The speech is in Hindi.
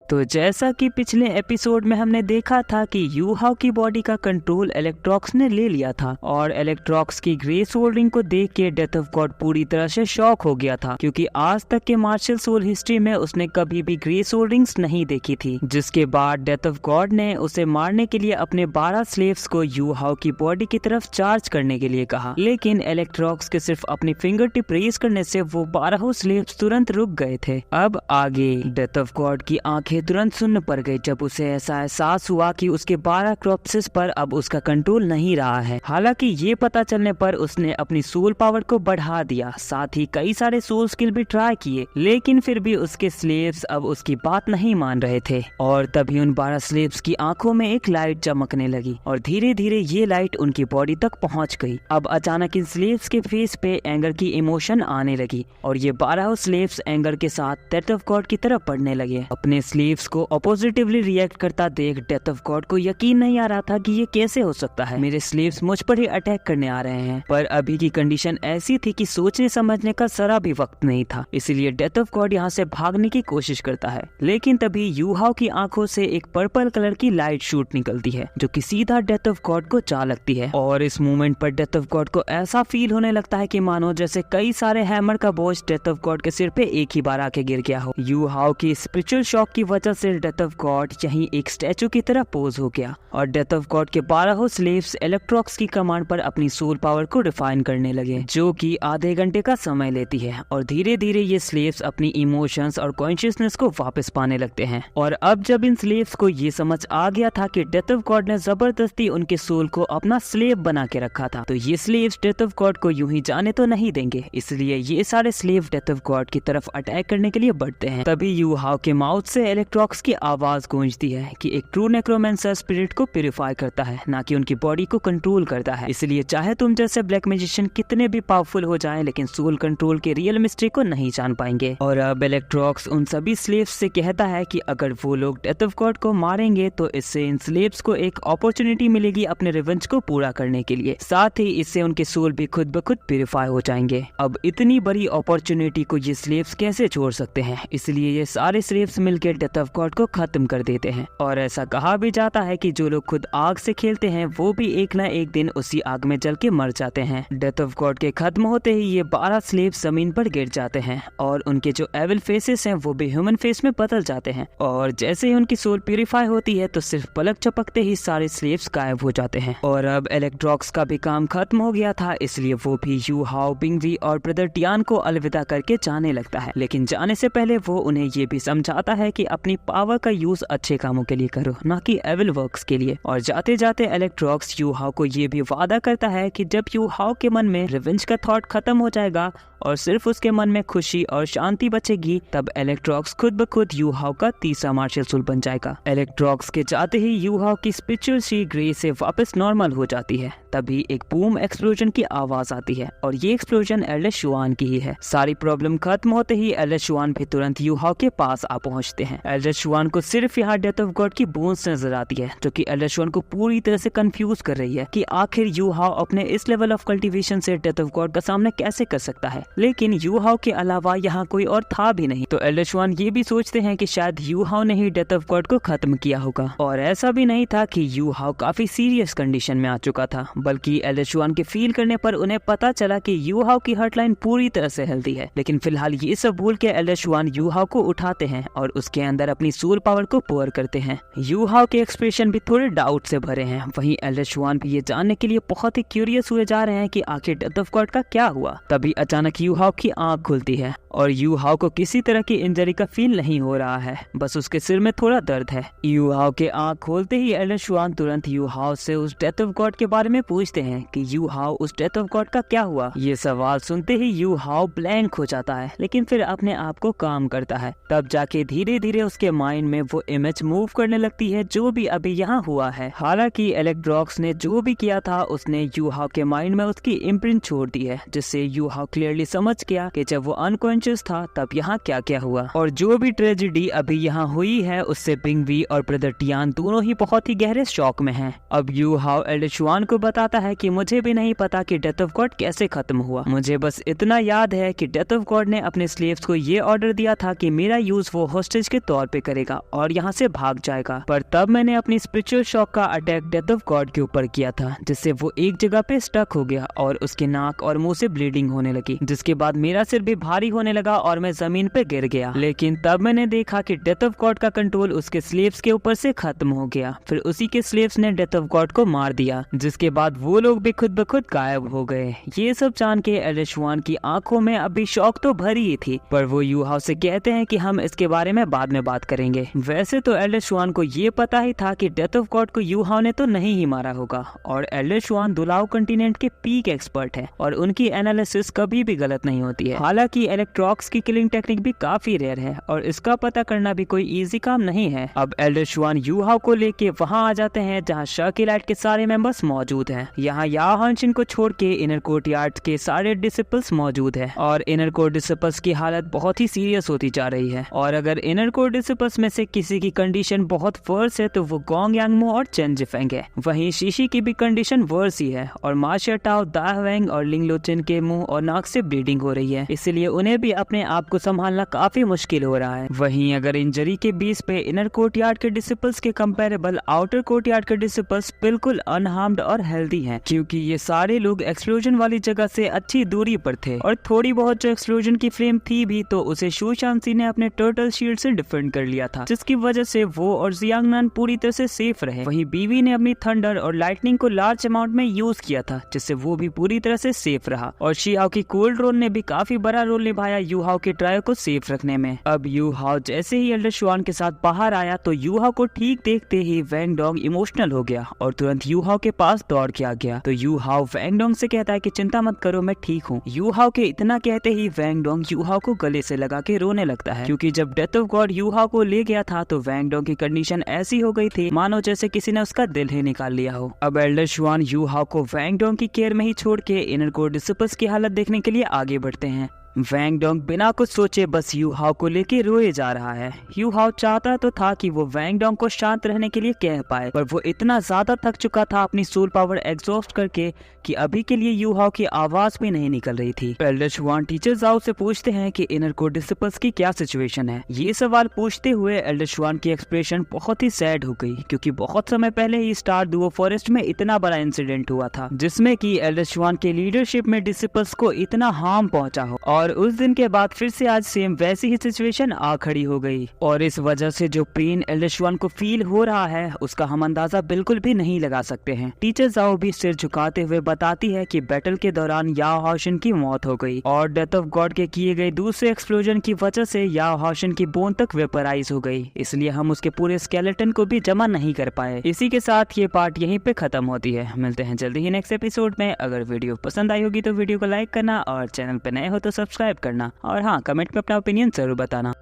तो जैसा कि पिछले एपिसोड में हमने देखा था कि यू हाओ की बॉडी का कंट्रोल एलेक्ट्रॉक्स ने ले लिया था और एलेक्ट्रॉक्स की ग्रे सोल रिंग को देख के डेथ ऑफ गॉड पूरी तरह से शॉक हो गया था, क्योंकि आज तक के मार्शल सोल हिस्ट्री में उसने कभी भी ग्रे सोल रिंग्स नहीं देखी थी। जिसके बाद डेथ ऑफ गॉड ने उसे मारने के लिए अपने 12 स्लेव्स को यू हाओ की बॉडी की तरफ चार्ज करने के लिए कहा, लेकिन एलेक्ट्रॉक्स के सिर्फ अपनी फिंगर टिप रेज करने से वो 12 स्लेव्स तुरंत रुक गए थे। अब आगे डेथ ऑफ गॉड की आंखें तुरंत सुन्न पड़ गई जब उसे ऐसा एहसास हुआ कि उसके 12 क्रॉप्सेस पर अब उसका कंट्रोल नहीं रहा है। हालांकि ये पता चलने पर उसने अपनी सोल पावर को बढ़ा दिया, साथ ही कई सारे सोल स्किल भी ट्राई किए, लेकिन फिर भी उसके स्लेव्स अब उसकी बात नहीं मान रहे थे। और तभी उन 12 स्लेव्स की आंखों में एक लाइट चमकने लगी और धीरे धीरे ये लाइट उनकी बॉडी तक पहुंच गई। अब अचानक इन स्लेव्स के फेस पे एंगर की इमोशन आने लगी और ये 12 स्लेव्स एंगर के साथ डेथ ऑफ गॉड की तरफ बढ़ने लगे। अपने स्लेव्स को पॉजिटिवली रिएक्ट करता देख डेथ ऑफ गॉड को यकीन नहीं आ रहा था कि ये कैसे हो सकता है, मेरे स्लेव्स मुझ पर ही अटैक करने आ रहे हैं। पर अभी की कंडीशन ऐसी थी कि सोचने समझने का जरा भी वक्त नहीं था, इसलिए डेथ ऑफ गॉड यहाँ से भागने की कोशिश करता है। लेकिन तभी यू हाओ की आंखों से एक पर्पल कलर की लाइट शूट निकलती है जो कि सीधा डेथ ऑफ गॉड को जा लगती है। और इस मोमेंट पर डेथ ऑफ गॉड को ऐसा फील होने लगता है कि मानो जैसे कई सारे हैमर का बोझ डेथ ऑफ गॉड के सिर पे एक ही बार आके गिर गया हो। यू हाओ की स्पिरिचुअल शॉक की वजह से डेथ ऑफ गॉड यहीं एक स्टैचू की तरह पोज हो गया और डेथ ऑफ गॉड के 12 स्लेव्स एलेक्ट्रॉक्स की कमांड पर अपनी सोल पावर को रिफाइन करने लगे, जो कि आधे घंटे का समय लेती है। और धीरे धीरे ये स्लेव्स अपनी इमोशंस और कॉन्शियसनेस को वापस पाने लगते हैं। और अब जब इन स्लेव्स को ये समझ आ गया था कि डेथ ऑफ गॉड ने जबरदस्ती उनके सोल को अपना स्लेव बना के रखा था, तो ये स्लेव्स डेथ ऑफ गॉड को यूं ही जाने तो नहीं देंगे, इसलिए ये सारे स्लेव डेथ ऑफ गॉड की तरफ अटैक करने के लिए बढ़ते हैं। तभी यू हाओ के माउथ से एलेक्ट्रॉक्स की आवाज गूंजती है कि एक ट्रू नेक्रोमेंसर स्पिरिट को प्यूरिफाई करता है, ना कि उनकी बॉडी को कंट्रोल करता है। इसलिए चाहे तुम जैसे ब्लैक मैजिशियन कितने भी पावरफुल हो जाएं, लेकिन सोल कंट्रोल के रियल मिस्ट्री को नहीं जान पाएंगे। और अब एलेक्ट्रॉक्स उन सभी स्लेव्स से कहता है कि अगर वो लोग डेथ ऑफ गॉड को मारेंगे तो इससे इन स्लेव्स को एक अपॉर्चुनिटी मिलेगी अपने रिवेंज को पूरा करने के लिए, साथ ही इससे उनके सोल भी खुद ब खुद प्यूरिफाई हो जाएंगे। अब इतनी बड़ी अपॉर्चुनिटी को ये स्लेव्स कैसे छोड़ सकते हैं, इसलिए ये सारे स्लेव्स मिलकर डेथ ऑफ गॉड को खत्म कर देते हैं। और ऐसा कहा भी जाता है कि जो लोग खुद आग से खेलते हैं वो भी एक ना एक दिन उसी आग में जल के मर जाते हैं। डेथ ऑफ गॉड के खत्म होते ही ये 12 स्लेव जमीन पर गिर जाते हैं और उनके जो एविल फेसेस हैं वो भी ह्यूमन फेस में बदल जाते हैं। और जैसे ही उनकी सोल प्यूरिफाई होती है तो सिर्फ पलक झपकते ही सारे स्लेव्स गायब हो जाते हैं। और अब एलेक्ट्रॉक्स का भी काम खत्म हो गया था, इसलिए वो भी यू हाओ, बिंगजी और ब्रदर टियान को अलविदा करके जाने लगता है। लेकिन जाने से पहले वो उन्हें ये भी समझाता है कि अपनी पावर का यूज अच्छे कामों के लिए करो, ना कि एविल वर्क्स के लिए। और जाते जाते एलेक्ट्रॉक्स यू हाओ को ये भी वादा करता है कि जब यू हाओ के मन में रिवेंज का थॉट खत्म हो जाएगा और सिर्फ उसके मन में खुशी और शांति बचेगी, तब एलेक्ट्रॉक्स खुद ब खुद यू हाओ का तीसरा मार्शल सोल बन जाएगा। एलेक्ट्रॉक्स के जाते ही यू हाओ की स्पिरिचुअल शी ग्रे से वापस नॉर्मल हो जाती है। तभी एक बूम एक्सप्लोजन की आवाज आती है और ये एक्सप्लोजन एल्डर शुआन की ही है। सारी प्रॉब्लम खत्म होते ही एल्डर शुआन भी तुरंत यू हाओ के पास आ पहुंचते हैं। एल्डर शुआन को सिर्फ यहाँ डेथ ऑफ गॉड की बोन्स नजर आती है, जो कि एल्डर शुआन को पूरी तरह से कंफ्यूज कर रही है कि आखिर यू हाओ अपने इस लेवल ऑफ कल्टीवेशन से डेथ ऑफ गॉड का सामना कैसे कर सकता है। लेकिन यू हाओ के अलावा यहाँ कोई और था भी नहीं, तो एल्डर शुआन ये भी सोचते हैं कि शायद यू हाओ ने ही डेथ ऑफ गॉड को खत्म किया होगा। और ऐसा भी नहीं था कि यू हाओ काफी सीरियस कंडीशन में आ चुका था, बल्कि एल्डर शुआन के फील करने पर उन्हें पता चला कि यू हाओ की हर्टलाइन पूरी तरह से हेल्दी है। लेकिन फिलहाल ये सब भूल के एल्डर शुआन यू हाओ को उठाते हैं और उसके अंदर अपनी सोल पावर को पोर करते हैं। यू हाओ के एक्सप्रेशन भी थोड़े डाउट से भरे हैं। वहीं एल्डर शुआन भी ये जानने के लिए बहुत ही क्यूरियस हुए जा रहे हैं कि आखिर डेथ ऑफ गॉड का क्या हुआ। तभी अचानक यू हाओ की आंख खुलती है और यू हाओ को किसी तरह की इंजरी का फील नहीं हो रहा है, बस उसके सिर में थोड़ा दर्द है। यू हाओ के आंख खोलते ही एल्डर शुआन तुरंत यू हाओ से उस डेथ ऑफ गॉड के बारे में पूछते हैं कि यू हाओ उस डेथ ऑफ गॉड का क्या हुआ। ये सवाल सुनते ही यू हाओ ब्लैंक हो जाता है, लेकिन फिर अपने आप को काम करता है। तब जाके धीरे धीरे उसके माइंड में वो इमेज मूव करने लगती है जो भी अभी यहाँ हुआ है। हालांकि एलेक्ट्रॉक्स ने जो भी किया था उसने यू हाओ के माइंड में उसकी इम्प्रिंट छोड़ दी है, जिससे यू हाओ क्लियरली समझ गया कि जब वो अनकॉन्शियस अनकॉन्शियस था तब यहाँ क्या क्या हुआ और जो भी ट्रेजेडी अभी यहाँ हुई है उससे बिंग वी और ब्रदर टियान दोनों ही बहुत ही गहरे शॉक में हैं। अब यू हाओ एल्डर शुआन को बताता है कि मुझे भी नहीं पता कि डेथ ऑफ गॉड कैसे खत्म हुआ, मुझे बस इतना याद है कि डेथ ऑफ गॉड ने अपने स्लेव्स को ये ऑर्डर दिया था कि मेरा यूज वो होस्टेज के तौर पे करेगा और यहाँ से भाग जाएगा, पर तब मैंने अपनी स्पिरिचुअल शॉक का अटैक डेथ ऑफ गॉड के ऊपर किया था जिससे वो एक जगह पे स्टक हो गया और उसके नाक और मुंह से ब्लीडिंग होने लगी, जिसके बाद मेरा सिर भी भारी होने लगा और मैं जमीन पे गिर गया। लेकिन तब मैंने देखा कि डेथ ऑफ गॉड का कंट्रोल उसके स्लेव्स के ऊपर से खत्म हो गया। फिर उसी के स्लेव्स ने डेथ ऑफ गॉड को मार दिया, जिसके बाद वो लोग भी खुद ब खुद गायब हो गए। ये सब जान के एल्डर शुआन की आंखों में अभी शौक तो भरी ही थी, पर वो यू हाओ से कहते हैं कि हम इसके बारे में बाद में बात करेंगे। वैसे तो एल्डर शुआन को ये पता ही था कि डेथ ऑफ गॉड को यू हाओ ने तो नहीं ही मारा होगा और एल्डर शुआन दुलाओ कंटिनेंट के पीक एक्सपर्ट है और उनकी एनालिसिस कभी भी गलत नहीं होती है। हालांकि इलेक्ट्रॉक्स की किलिंग टेक्निक भी काफी रेयर है और इसका पता करना भी कोई इजी काम नहीं है। अब एल्डर शुआन यू हाओ को लेके वहाँ आ जाते हैं जहाँ शर्की लाइट के सारे मेंबर्स मौजूद हैं। यहाँ याओ हानशिन को छोड़ के इनर कोर्ट यार्ड के सारे डिसिपल्स मौजूद है और इनर कोर्ट डिसिपल्स की हालत बहुत ही सीरियस होती जा रही है और अगर इनर कोर्ट डिसिपल्स में से किसी की कंडीशन बहुत वर्स है तो वो गोंग यांगमो और चेन जिफेंग है। वहीं शीशी की भी कंडीशन वर्स ही है और मा शेटाओ, दा वेंग और लिंग लोचिन के मुंह और नाक से ब्लीडिंग हो रही है, इसलिए उन्हें भी अपने आप को संभालना काफी मुश्किल हो रहा है। वहीं अगर इंजरी के बेस पे इनर कोर्ट यार्ड के डिसिपल्स के कंपैरेबल आउटर कोर्ट यार्ड के डिसिपल्स बिल्कुल अनहार्म्ड और हेल्दी हैं, क्योंकि ये सारे लोग एक्सप्लोजन वाली जगह से अच्छी दूरी पर थे और थोड़ी बहुत जो एक्सप्लोजन की फ्लेम थी भी तो उसे शू शांसी ने अपने टर्टल शील्ड से डिफेंड कर लिया था, जिसकी वजह से वो और जियांगनान पूरी तरह से सेफ रहे। वहीं बीवी ने अपनी थंडर और लाइटनिंग को लार्ज अमाउंट में यूज किया था जिससे वो भी पूरी तरह से सेफ रहा और शीहाओ की कोल्ड रोल ने भी काफी बड़ा रोल निभाया यू हाओ के ट्रायल को सेफ रखने में। अब यू हाओ जैसे ही एल्डर शुआन के साथ बाहर आया तो यू हाओ को ठीक देखते ही वैंग डोंग इमोशनल हो गया और तुरंत यू हाओ के पास दौड़ के आ गया। तो यू हाओ वैंग डोंग से कहता है कि चिंता मत करो, मैं ठीक हूँ। यू हाओ के इतना कहते ही वैंग डोंग यू हाओ को गले से लगा के रोने लगता है, क्योंकि जब डेथ ऑफ गॉड यू हाओ को ले गया था तो वैंग डोंग की कंडीशन ऐसी हो गई थी मानो जैसे किसी ने उसका दिल ही निकाल लिया हो। अब एल्डर शुआन यू हाओ को वैंग डोंग की केयर में ही छोड़ के इनर कोर डिसिपल्स की हालत देखने के लिए आगे बढ़ते हैं। वैंग डोंग बिना कुछ सोचे बस यू हाओ को लेके रोए जा रहा है। यू हाओ चाहता तो था कि वो वैंग डोंग को शांत रहने के लिए कह पाए, पर वो इतना ज्यादा थक चुका था अपनी सोल पावर एग्जॉस्ट करके कि अभी के लिए यू हाओ की आवाज भी नहीं निकल रही थी। एल्डर शुआन टीचर जाओ से पूछते हैं कि इनर कोर डिसिपल्स की क्या सिचुएशन है। ये सवाल पूछते हुए एल्डर शुआन की एक्सप्रेशन बहुत ही सैड हो गई, क्योंकि बहुत समय पहले ही स्टार दुओ फॉरेस्ट में इतना बड़ा इंसिडेंट हुआ था जिसमें कि एल्डर शुआन के लीडरशिप में डिसिपल्स को इतना हार्म पहुंचा हो और उस दिन के बाद फिर से आज सेम वैसी ही सिचुएशन आ खड़ी हो गई और इस वजह से जो पेन एल्डर शुआन को फील हो रहा है उसका हम अंदाजा बिल्कुल भी नहीं लगा सकते हैं। टीचर जाओ भी सिर झुकाते हुए बताती है कि बैटल के दौरान याओ हाओशिन की मौत हो गई और डेथ ऑफ गॉड के किए गए दूसरे एक्सप्लोजन की वजह से याओ हाओशिन की बोन तक वेपराइज हो गई, इसलिए हम उसके पूरे स्केलेटन को भी जमा नहीं कर पाए। इसी के साथ ये पार्ट यहीं पे खत्म होती है। मिलते हैं जल्दी ही नेक्स्ट एपिसोड में। अगर वीडियो पसंद आई होगी तो वीडियो को लाइक करना और चैनल पे नए हो तो सब्सक्राइब करना और हाँ, कमेंट में अपना ओपिनियन जरूर बताना।